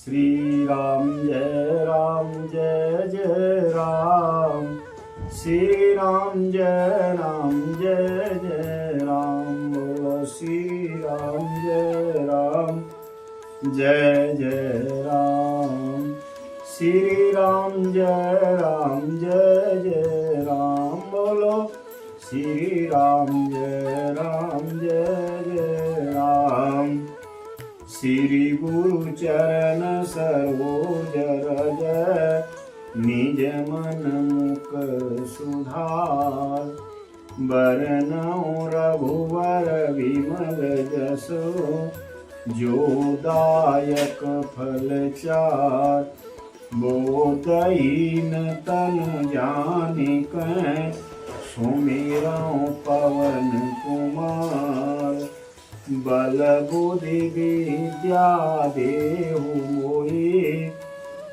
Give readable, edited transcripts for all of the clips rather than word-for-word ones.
श्री राम जय जय राम। श्री राम जय जय राम। बोलो श्री राम जय जय राम। श्री राम जय जय राम। बोलो श्री राम जय राम। श्री गुरु चरण सरोज रज निज मन मुख सुधार। बरनउँ रघुवर विमल जसु जो दायक फल चार। बोधहीन तनु जानिक सुमिरउँ पवन कुमार। बल बुद्धि विद्या देहु मोहि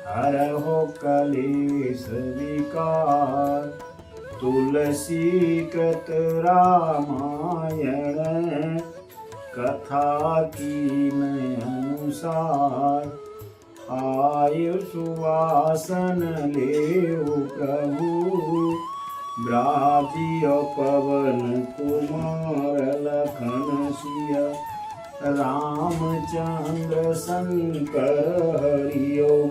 हरहु कलेश विकार। तुलसी कृत रामायण कथा कीन अनुसार। आयु सुवासन लेहु प्रभु ब्राजिय पवन कुमार। लखन सिया रामचंद्र शंकर हरि ओम।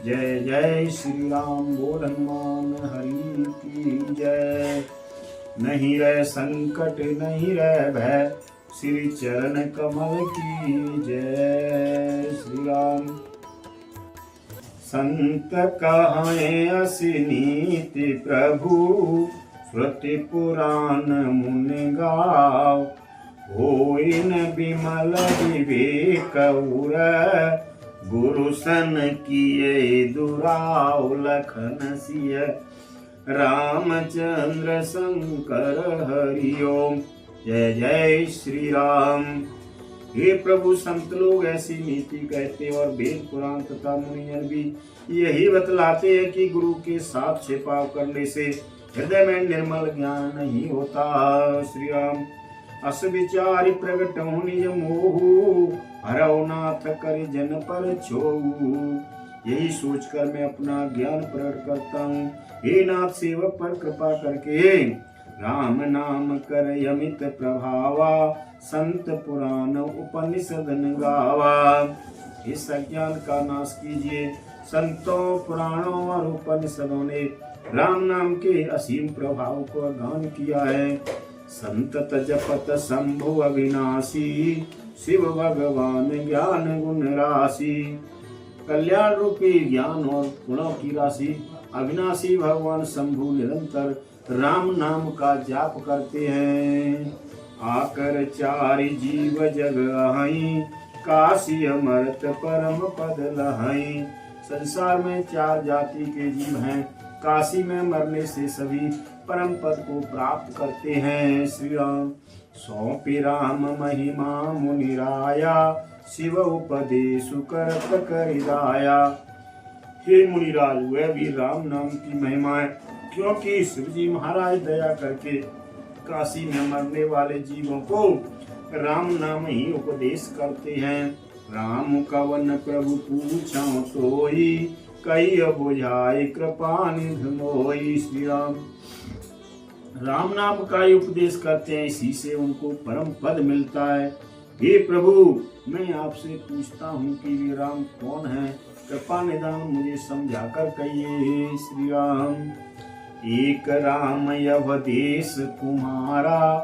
जय जय श्री राम। बोल हनुमान हरि की जय। नहीं रह संकट नहीं रह भय श्री चरण कमल की जय। श्री राम। संत कहाए असी नीति प्रभु श्रुति पुराण मुनि गाव। होइन बिमल विवेक उर गुरु सन किए दुराव। लखन सिय रामचंद्र शंकर हरि ओम। जय जय श्री राम। हे प्रभु, संत लोग ऐसी नीति कहते और वेद पुराण तथा मुनिजन भी यही बतलाते हैं कि गुरु के साथ छिपाव करने से हृदय में निर्मल ज्ञान नहीं होता। श्री राम। अस विचारि प्रगट हो निज मोहु हरौ नाथ कर जन पर छोहु। यही सोचकर मैं अपना ज्ञान प्रकट करता हूँ। हे नाथ, सेवक पर कृपा करके राम नाम कर यमित प्रभावा। संत पुराण उपनिषद गावा। इस अज्ञान का नाश कीजिए। संतों पुराणों और उपनिषदों ने राम नाम के असीम प्रभाव को गान किया है। संतत जपत शंभु अविनाशी शिव भगवान ज्ञान गुण राशि। कल्याण रूपी ज्ञान और गुणों की राशि अविनाशी भगवान शंभु निरंतर राम नाम का जाप करते हैं। आकर चारि जीव जग आहीं काशी अमृत परम पद लहाई। संसार में 4 जाति के जीव हैं। काशी में मरने से सभी परम पद को प्राप्त करते हैं। श्री राम। सौंपी राम महिमा मुनिराया शिव उपदेश करत करिदाया। हे मुनिराज, वह भी राम नाम की महिमा है, क्योंकि शिव जी महाराज दया करके काशी में मरने वाले जीवों को राम नाम ही उपदेश करते हैं। राम कवन प्रभु पूछो सोई कई बुझाई कृपा निधि मोई। श्री राम। राम नाम का ही उपदेश करते हैं, इसी से उनको परम पद मिलता है। हे प्रभु, मैं आपसे पूछता हूँ कि वे राम कौन है? कृपा निदान मुझे समझाकर कहिए। श्री राम। एक राम यवदेश कुमारा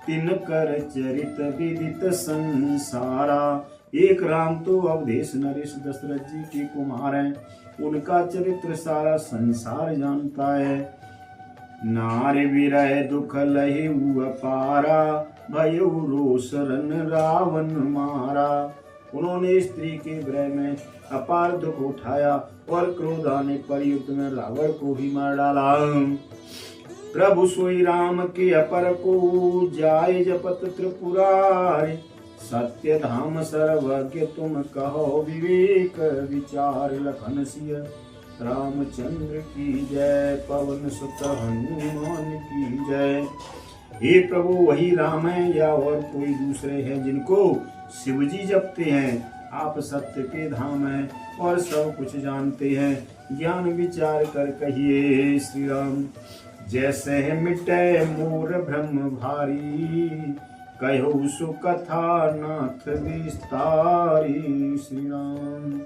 तिनकर चरित विदित संसारा। एक राम तो अवधेश नरेश दशरथ जी के कुमार हैं। उनका चरित्र सारा संसार जानता है। नार विरह दुख लहिउ अपारा भयउ रोसरन रावण मारा। उन्होंने स्त्री के विरह में अपार दुख उठाया और क्रोध आने पर युद्ध में रावण को भी मार डाला। प्रभु सोई राम के अपर को जाय जपत त्रिपुरारि। सत्य धाम सर्वज्ञ तुम कहो विवेक विचार। लखन सिय रामचंद्र की जय। पवन सुत हनुमान की जय। हे प्रभु, वही राम है या और कोई दूसरे हैं जिनको शिवजी जपते हैं? आप सत्य के धाम हैं और सब कुछ जानते हैं। ज्ञान विचार कर कहिए श्री राम। जैसे मिटे मोर ब्रह्म भारी, कहो सु कथा नाथ विस्तारी। श्री राम।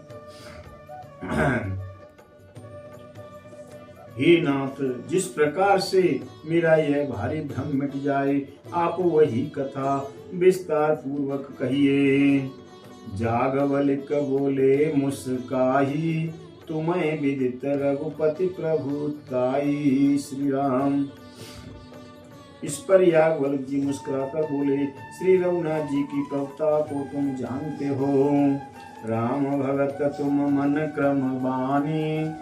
हे नाथ, जिस प्रकार से मेरा यह भारी भ्रम मिट जाए, आप वही कथा विस्तार पूर्वक कहिए। जागवलिक बोले मुस्काही, तुम्हें विदित रघुपति प्रभु ताई। श्री राम। इस पर याज्ञवल्क्य जी मुस्कुराकर बोले, श्री रघुनाथ जी की प्रभुता को तुम जानते हो। राम भगत तुम मन क्रम बानी,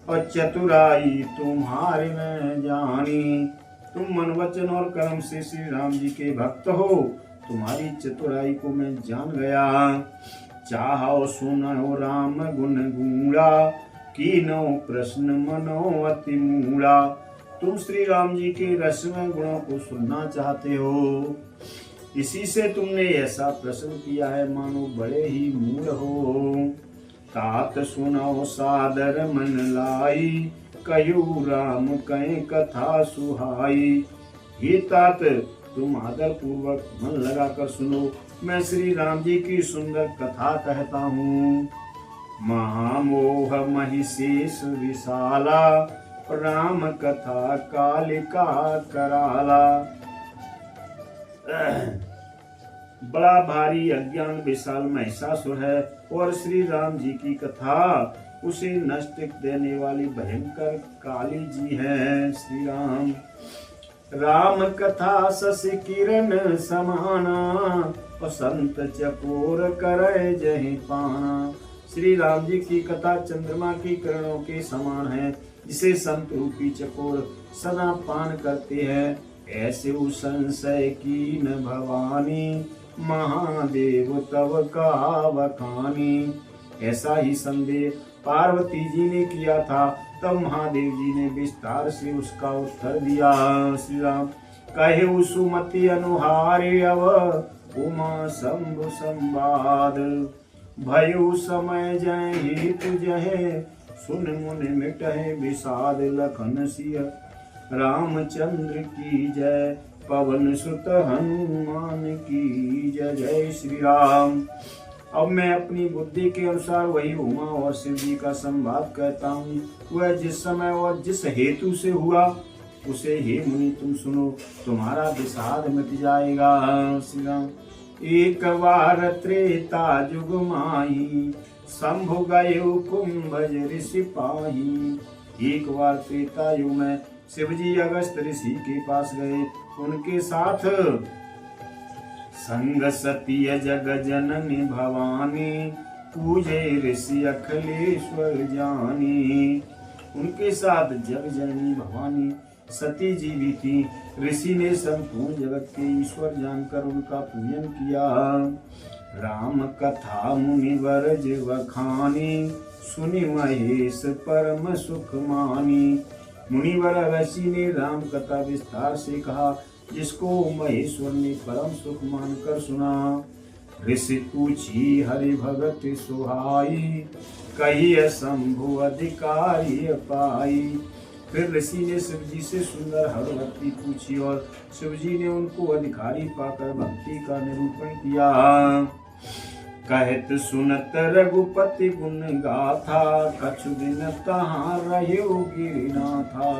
और चतुराई तुम्हारे में जानी। तुम मन वचन और कर्म से श्री राम जी के भक्त हो, तुम्हारी चतुराई को मैं जान गया। चाहो सुनो राम गुण गूढ़ा, कीनो प्रश्न मनो अति मूढ़ा। तुम श्री राम जी के रसमय गुणों को सुनना चाहते हो, इसी से तुमने ऐसा प्रश्न किया है, मानो बड़े ही मूढ़ हो। तात सुनो सादर मन लाई, कयु राम कहीं कथा सुहाई। हे तात, तुम आदर पूर्वक मन लगाकर सुनो, मैं श्री राम जी की सुंदर कथा कहता हूँ। महामोह महिषेष विशाला, राम कथा कालिका कराला। बड़ा भारी अज्ञान विशाल महिषासुर है, और श्री राम जी की कथा उसे नष्ट देने वाली भयंकर काली जी है। श्री राम। राम कथा शशि किरण समाना, और संत चकोर करे जहि पाना। श्री राम जी की कथा चंद्रमा की किरणों के समान है, जिसे संत रूपी चकोर सदा पान करते हैं। ऐसे उस संशय की न भवानी, महादेव तव का बखानी। ऐसा ही संदेह पार्वती जी ने किया था, तब महादेव जी ने विस्तार से उसका उत्तर दिया। श्री राम। कहे सुमति अनुहारे अव, उमा शंभु संवाद। भयो समय जय हेतु जहे, सुन मुनि मिटहे विषाद। लखन सिय रामचंद्र की जय, पवन सुत हनुमान की जय। जय श्री राम। अब मैं अपनी बुद्धि के अनुसार वही उमा और शिव जी का संवाद कहता हूँ। वह जिस समय और जिस हेतु से हुआ, उसे हे मुनि तुम सुनो, तुम्हारा विषाद मिट जाएगा। श्री राम। एक बार त्रेता जुग माही, शंभु गयो कुंभज ऋषि पाही। एक बार त्रेता युग में शिवजी अगस्त ऋषि के पास गए, उनके साथ संग सतीय जग जननी भवानी, पूजे ऋषि अखिलेश्वर जानी। उनके साथ जग जननी भवानी सती जी भी थी। ऋषि ने संपूर्ण जगत के ईश्वर जानकर उनका पूजन किया। राम कथा मुनिवर बखानी, सुनि महेश परम सुख मानी। मुनिवर ऋषि ने राम कथा विस्तार से कहा, जिसको महेश्वर ने परम सुख मानकर सुना। ऋषि पूछी हरि भगत सुहाई, कही शंभु अधिकारी पाई। फिर ऋषि ने शिव जी से सुंदर हर भक्ति पूछी, और शिव जी ने उनको अधिकारी पाकर भक्ति का निरूपण किया। कहत सुनत रघुपति गुण गाथा, कछु दिन तहाँ रह्यो गिरनाथा।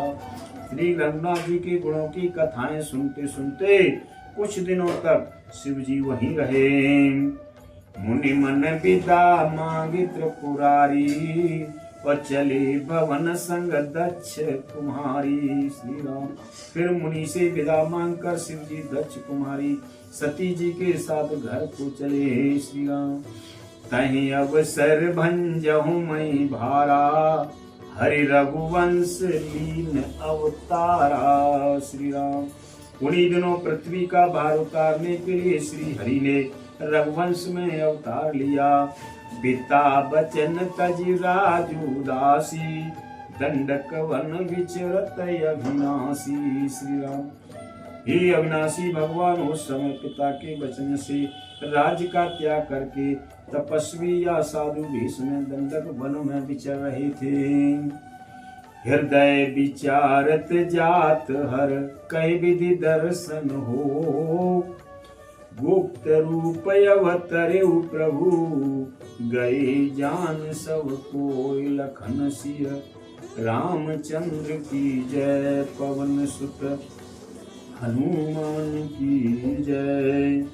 श्री रघुनाथ जी के गुणों की कथाएं सुनते सुनते कुछ दिनों तक शिव जी वहीं रहे। मुनि मन विदा मांगी त्रिपुरारी, और चले भवन संग दक्ष कुमारी। श्री राम। फिर मुनि से विदा मांगकर शिव जी दक्ष कुमारी सती जी के साथ घर को चले। श्री राम। तहीं अवसर भंजहु मई भारा, हरि रघुवंश लीन अवतारा। श्री राम। उन्हीं दिनों पृथ्वी का भार उतारने के लिए श्री हरि ने रघुवंश में अवतार लिया। पिता बचन तज राजू दासी, दंडक वन विचरत अविनाशी। श्री राम। हे अविनाशी भगवान, उस समय पिता के वचन से राज्य का त्याग करके तपस्वी या साधु वेश में दंडक वन में विचर रहे थे। हृदय विचारत जात हर कई विधि दर्शन हो, गुप्त रूप अवतरे प्रभु गए जान सब कोई। लखन सिय रामचंद्र की जय, पवन सुत हनुमान की जय।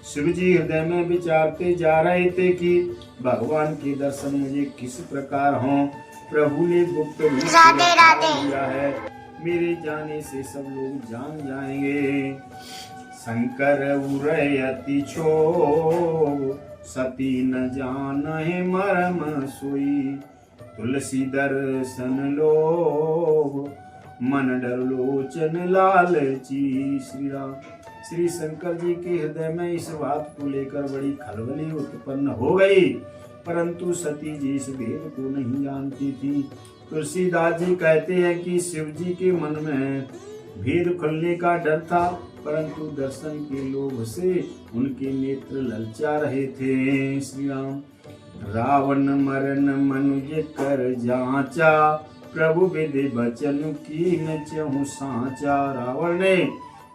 शिव जी हृदय में विचारते जा रहे थे कि भगवान के दर्शन मुझे किस प्रकार हों। प्रभु ने गुप्त रूप दिया है, मेरे जाने से सब लोग जान जाएंगे। शंकर उरयति छो सती न जानहि मर्म सोई, तुलसी दर्शन लोभ मन डर लोचन लालची। श्री राम। श्री शंकर जी के हृदय में इस बात को लेकर बड़ी खलबली उत्पन्न हो गई, परंतु सती जी इस भेद को नहीं जानती थी। तुलसीदास जी कहते हैं कि शिव जी के मन में भेद खुलने का डर था, परंतु दर्शन के लोभ से उनके नेत्र ललचा रहे थे। श्री राम। रावण मरण मनुज कर जांचा, प्रभु विधि बचन की न चहु सांचा। रावण ने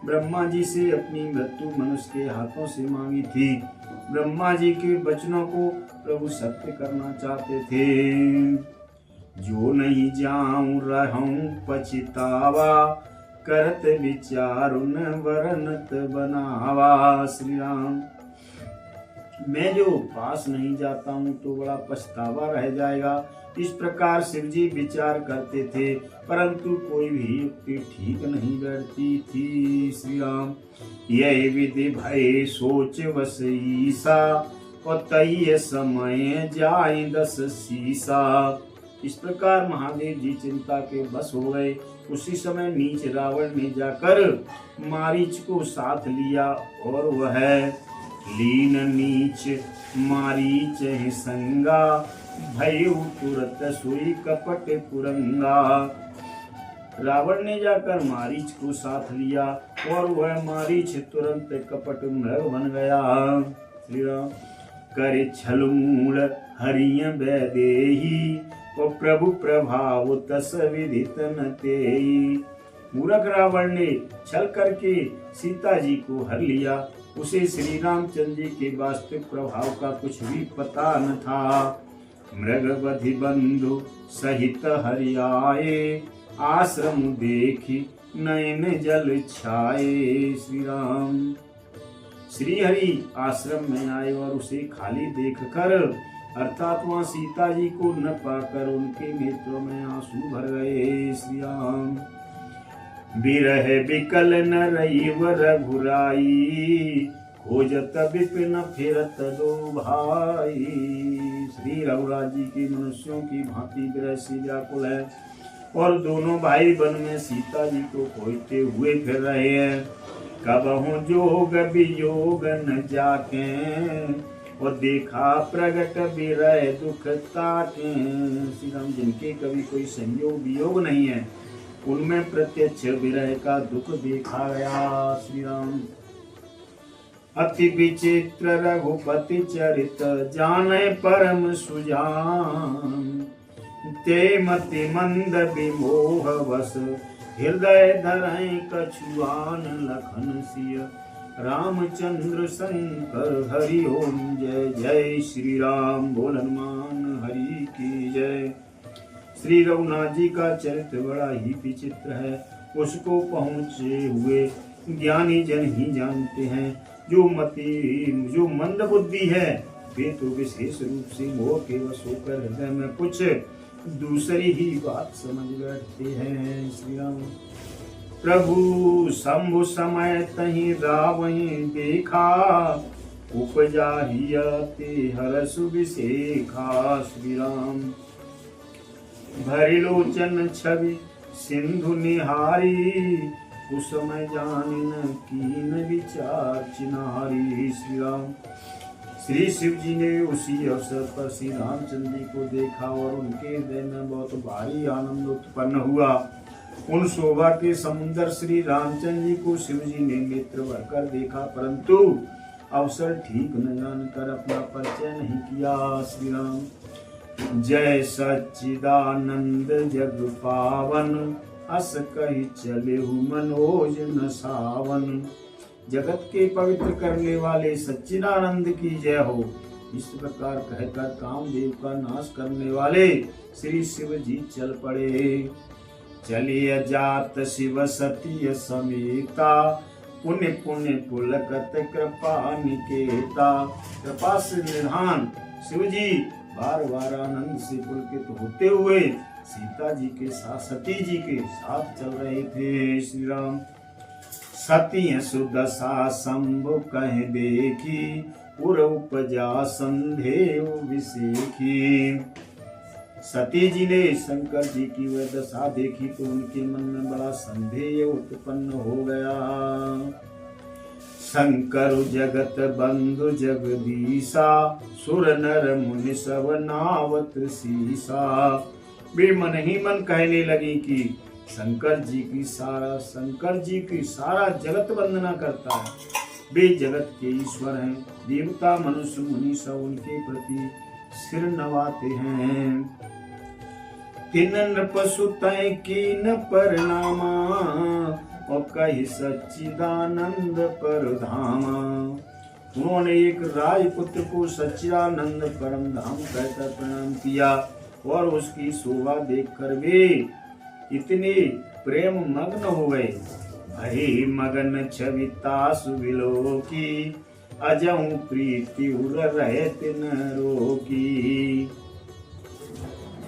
ब्रह्मा जी से अपनी मृत्यु मनुष्य के हाथों से मांगी थी। ब्रह्मा जी के वचनों को प्रभु सत्य करना चाहते थे। जो नहीं जाऊं रहूं पछतावा, करत विचारुन वरनत बनावा। श्री राम। मैं जो पास नहीं जाता हूँ तो बड़ा पछतावा रह जाएगा। इस प्रकार शिव जी विचार करते थे, परंतु कोई भी युक्ति ठीक नहीं बैठती थी। श्री राम। यह विधि भय सोच वस ईसा, और तय समय जाए 10 सीसा। इस प्रकार महादेव जी चिंता के बस हो गए। उसी समय नीच रावण ने जाकर मारीच को साथ लिया, और वह लीन नीच मारीच संगा, भयउ तुरत सोई कपट कुरंगा। रावण ने जाकर मारीच को साथ लिया, और वह मारीच तुरंत कपट मृग बन गया। श्री राम। करे छल मूल हरिय वैदेही, और प्रभु प्रभाव तस विदित न तेई। मूर्ख रावण ने छल करके सीता जी को हर लिया। उसे श्री रामचंद्र जी के वास्तविक प्रभाव का कुछ भी पता न था। मृगवधि बंधु सहित हरि आए, आश्रम देखी नयन जल छाए। श्री राम। श्री हरि आश्रम में आए और उसे खाली देखकर, अर्थात वहाँ सीता जी को न पाकर उनके नेत्रों में आंसू भर गए। श्री राम। बिरह बिकल न रईव रघुराई, खोजत विपिन फिरत दो भाई। श्री रघुराज जी के मनुष्यों की भांति विरह से व्याकुल है, और दोनों भाई वन में सीता जी को खोजते हुए फिर रहे हैं। कबहु जोग वियोग न जाके, और देखा प्रगट विरह दुख ताके। श्री राम। जिनके कभी कोई संयोग वियोग नहीं है, उनमें प्रत्यक्ष विरह का दुख देखा गया। श्री राम। अति विचित्र रघुपति चरित, जाने परम सुजान। ते मति मंद विमोह वस, हृदय धरय कछुआन। लखन सिय रामचंद्र शंकर हरि ओम। जय जय श्री राम। बोल हनुमान हरि की जय। श्री रघुनाथ जी का चरित्र बड़ा ही विचित्र है। उसको पहुँचे हुए ज्ञानी जन ही जानते हैं। जो मंद बुद्धि है, वे तो विशेष रूप से मोह के वश होकर हृदय में कुछ दूसरी ही बात समझ बैठते हैं। श्री राम। प्रभु शंभु समय तहि रावहि देखा, उपजा हियते हरष विशेखा। श्री राम। भरिलोचन छवि सिंधु निहारी, कुसमय जानिन कीन विचार चिनारी। श्री राम। श्री शिव जी ने उसी अवसर पर श्री रामचंद्र जी को देखा, और उनके हृदय में बहुत भारी आनंद उत्पन्न हुआ। उन शोभा के समुद्र श्री रामचंद्र जी को शिव जी ने नेत्र भरकर देखा, परंतु अवसर ठीक न जानकर अपना परिचय नहीं किया। श्री राम। जय सच्चिदानंद जग पावन, अस कही चले मनोज न सावन। जगत के पवित्र करने वाले सच्चिदानंद की जय हो। इस प्रकार कहकर कामदेव का नाश करने वाले श्री शिव जी चल पड़े। चलिए जात शिव सती समेता, पुण्य पुण्य पुलकत कृपा निकेता। कृपा से निधान शिव जी बार बार आनंद से पुलकित होते हुए सीता जी के साथ, सती जी के साथ चल रहे थे। श्री राम। सती सुदशा शंभु कह देखी, पुर उपजा संदेह विसेखी। सती जी ने शंकर जी की वह दशा देखी तो उनके मन में बड़ा संदेह उत्पन्न हो गया। शंकर जगत बंधु जगदीशा, सुर नर मुनि सब नावत सीसा। वे मन ही मन कहने लगी कि शंकर जी की सारा जगत वंदना करता है। वे जगत के ईश्वर हैं। देवता मनुष्य मुनि सब उनके प्रति सिर नवाते हैं। तिन नृपसुतय कीन परनामा, और कही सच्चिदानंद परधामा। उन्होंने एक राजपुत्र को सच्चिदानंद परम धाम कहकर प्रणाम किया और उसकी शोभा देखकर वे इतने प्रेम मग्न हो गए। भई मगन छविता सुविलो की, अजऊ प्रीति उर रहे तिन रोकी।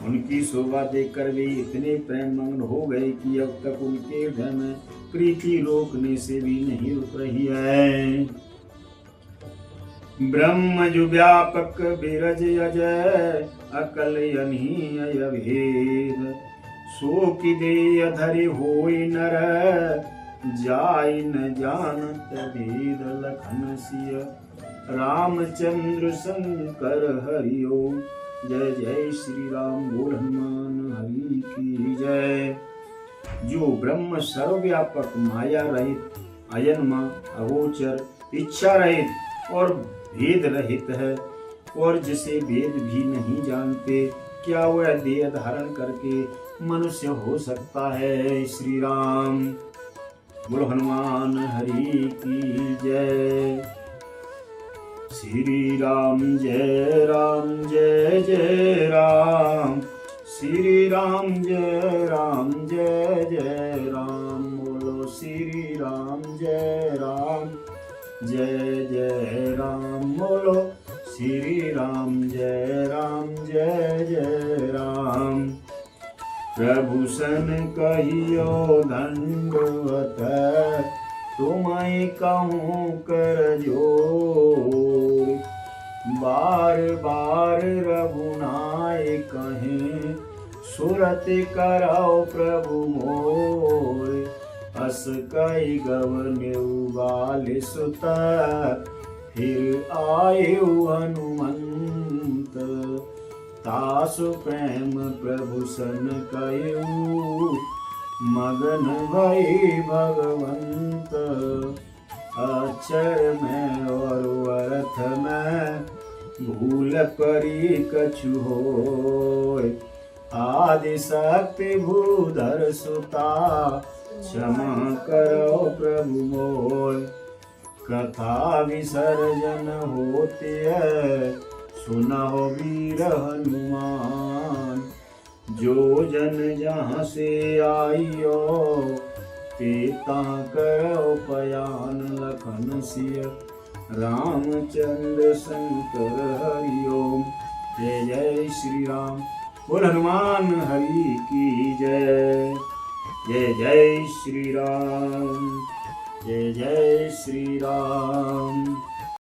उनकी शोभा देखकर वे इतने प्रेम मग्न हो गए कि अब तक उनके हृदय में प्रीति रोकने से भी नहीं रुक रही है। ब्रह्म जो व्यापक बिरज अजय, अकल अनीय भेद। सो कि दे धरि होई नर, जाय न जानत भेद। लखन सिय रामचंद्र शंकर हरि ओम। जय जय श्री राम। बोल हनुमान हरि की जय। जो ब्रह्म सर्वव्यापक, माया रहित, अजन्मा, अगोचर, इच्छा रहित और भेद रहित है, और जिसे भेद भी नहीं जानते, क्या वह देह धारण करके मनुष्य हो सकता है। श्री राम। बोलो हनुमान हरि की जय। श्री राम जय जय राम। श्री राम जय जय राम। बोलो श्री राम जय जय राम। बोलो श्री राम जय जय राम। प्रभु सन कहियो दंडवत, तुम्हें कहूँ कर जोर। बार बार रघुनाय कहें, सुरत करौ प्रभु मोर। अस कई गवने उबाल सुत, फिर आयु हनुमंत। तासु प्रेम प्रभु सन कयु, मगन भई भगवंत। अक्षर में और अर्थ में, भूल परी कछु होय। आदि शक्ति भूधर सुता, क्षमा करो प्रभु मोय। कथा विसर्जन होते है, सुनहो वीर हनुमान। जो जन जहाँ से आइयो, तेता करो पयान। लखन सिय रामचंद्र शंकर हरि ओम। जय जय श्री राम। बोल हनुमान हरि की जय। जय जय श्री राम। जय जय श्री राम।